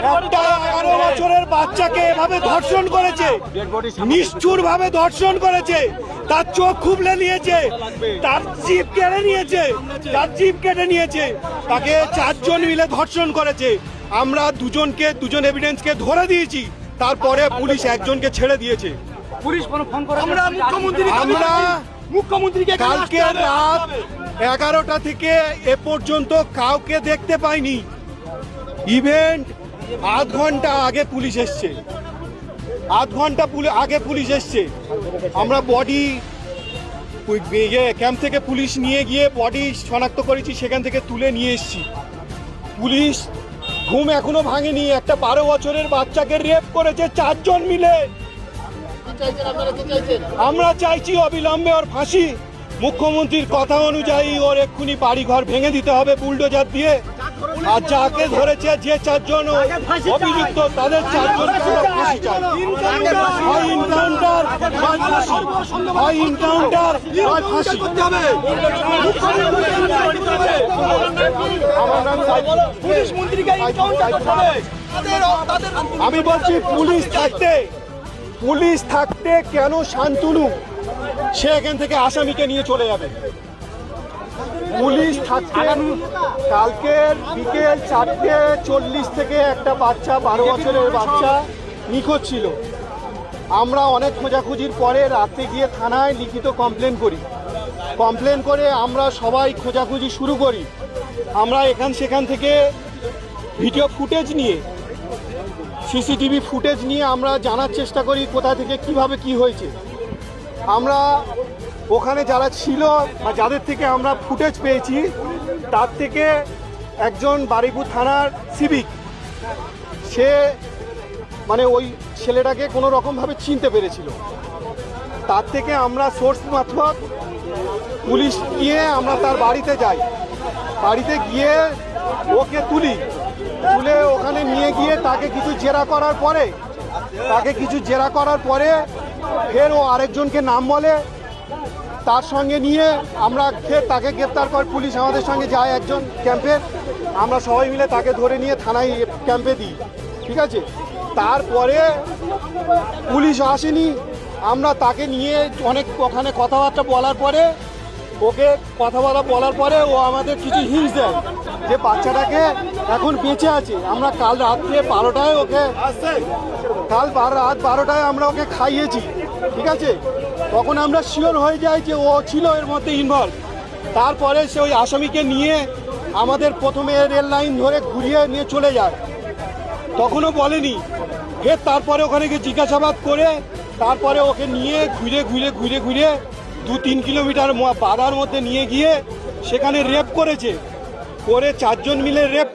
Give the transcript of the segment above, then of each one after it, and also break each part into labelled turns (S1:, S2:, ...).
S1: একটা 11 বছরের বাচ্চাকে এভাবে ধর্ষণ করেছে, নিষ্ঠুর ভাবে ধর্ষণ করেছে, তার চোখ খুবলে নিয়েছে, তার জিভ কেটে নিয়েছে, তাকে 4 জন মিলে ধর্ষণ করেছে। আমরা দুজন এভিডেন্সকে ধরে দিয়েছি, তারপরে পুলিশ একজনকে ছেড়ে দিয়েছে। আমরা কালকে রাত 11টা থেকে এ পর্যন্ত কাউকে দেখতে পাইনি। ইভেন্ট আধ ঘন্টা আগে পুলিশ এসছে, পুলিশ এসছে। আমরা বডি ক্যাম্প থেকে পুলিশ নিয়ে গিয়ে বডি শনাক্ত করেছি, সেখান থেকে তুলে নিয়ে এসছি। পুলিশ ঘুম এখনো ভাঙেনি। একটা 12 বছরের বাচ্চাকে রেপ করেছে 4 জন মিলে। আমরা চাইছি অবিলম্বে ওর ফাঁসি। মুখ্যমন্ত্রীর কথা অনুযায়ী ওর এক্ষুনি বাড়ি ঘর ভেঙে দিতে হবে বুলডোজার দিয়ে। আর যাকে ধরেছে, যে 4 জন অভিযুক্ত, তাদের 4 জনকে আমরা ফাঁসি চাই। হয় এনকাউন্টার, হয় ফাঁসি, হয় এনকাউন্টার, হয় ফাঁসি। আমি বলছি পুলিশ থাকতে কেন শান্তনু সে এখান থেকে আসামিকে নিয়ে চলে যাবে? পুলিশ থাকতে কালকের বিকেল 4:40 থেকে একটা বাচ্চা, 12 বছরের বাচ্চা নিখোঁজ ছিল। আমরা অনেক খোঁজাখুঁজির পরে রাতে গিয়ে থানায় লিখিত কমপ্লেন করে আমরা সবাই খোঁজাখুঁজি শুরু করি। আমরা সেখান থেকে ভিডিও ফুটেজ নিয়ে, সিসিটিভি ফুটেজ নিয়ে আমরা জানার চেষ্টা করি কোথা থেকে কিভাবে কি হয়েছে। আমরা ওখানে যারা ছিল বা যাদের থেকে আমরা ফুটেজ পেয়েছি, তার থেকে একজন বারুইপুর থানার সিভিক, সে মানে ওই ছেলেটাকে কোনো রকমভাবে চিনতে পেরেছিল। তার থেকে আমরা সোর্স মারফত পুলিশ গিয়ে আমরা তার বাড়িতে যাই। বাড়িতে গিয়ে ওকে তুলে ওখানে নিয়ে গিয়ে তাকে কিছু জেরা করার পরে ফের ও আরেকজনকে নাম বলে, তার সঙ্গে নিয়ে আমরা ফের তাকে গ্রেপ্তার করে পুলিশ আমাদের সঙ্গে যায় একজন ক্যাম্পের। আমরা সবাই মিলে তাকে ধরে নিয়ে থানায় ক্যাম্পে দিই, ঠিক আছে। তারপরে পুলিশ আসেনি, আমরা তাকে নিয়ে অনেক ওখানে কথাবার্তা বলার পরে ও আমাদের কিছু হিন্টস দেয় যে বাচ্চাটাকে এখন বেঁচে আছে। আমরা কাল রাত্রে 12টায় রাত 12টায় আমরা ওকে খাইয়েছি, ঠিক আছে। তখন আমরা শিওর হয়ে যাই যে ও ছিল এর মধ্যে ইনভলভ। তারপরে সে ওই আসামিকে নিয়ে আমাদের প্রথমে রেল লাইন ধরে ঘুরিয়ে নিয়ে চলে যায়, তখনও বলেনি। ফের তারপরে ওখানে গিয়ে জিজ্ঞাসাবাদ করে তারপরে ওকে নিয়ে ঘুরে 2-3 কিলোমিটার বাধার মধ্যে নিয়ে গিয়ে সেখানে রেপ করে 4 জন মিলে রেপ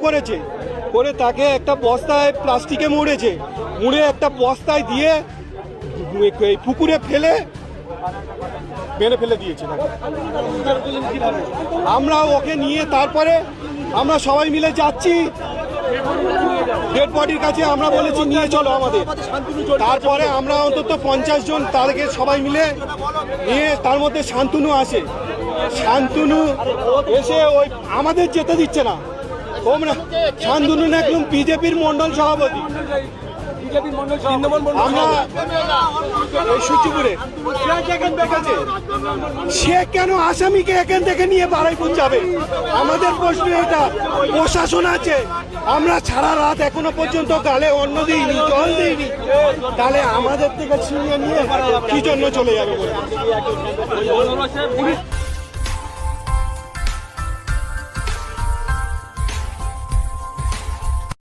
S1: করে তাকে একটা বস্তায় প্লাস্টিকে মুড়ে একটা বস্তায় দিয়ে পুকুরে মেরে ফেলে দিয়েছে। আমরা ওকে নিয়ে তারপরে আমরা সবাই মিলে যাচ্ছি ডেড বডির কাছে। আমরা বলেছি নিয়ে চলো আমাদের। তারপরে আমরা অন্তত 50 জন তাদেরকে সবাই মিলে নিয়ে, তার মধ্যে শান্তনু এসে ওই আমাদের যেতে দিচ্ছে না। শান্তনু একদম বিজেপির মন্ডল সভাপতি, আমরা সূচিপুরে। সে কেন আসামিকে এখান থেকে নিয়ে বারুইপুর যাবে? আমাদের প্রশ্ন এটা। প্রশাসন আছে, আমরা সারা রাত এখনো পর্যন্ত গালে অন্ন দিইনি, জল দিইনি, তাহলে আমাদের থেকে ছিনিয়ে নিয়ে কি জন্য চলে যাবে?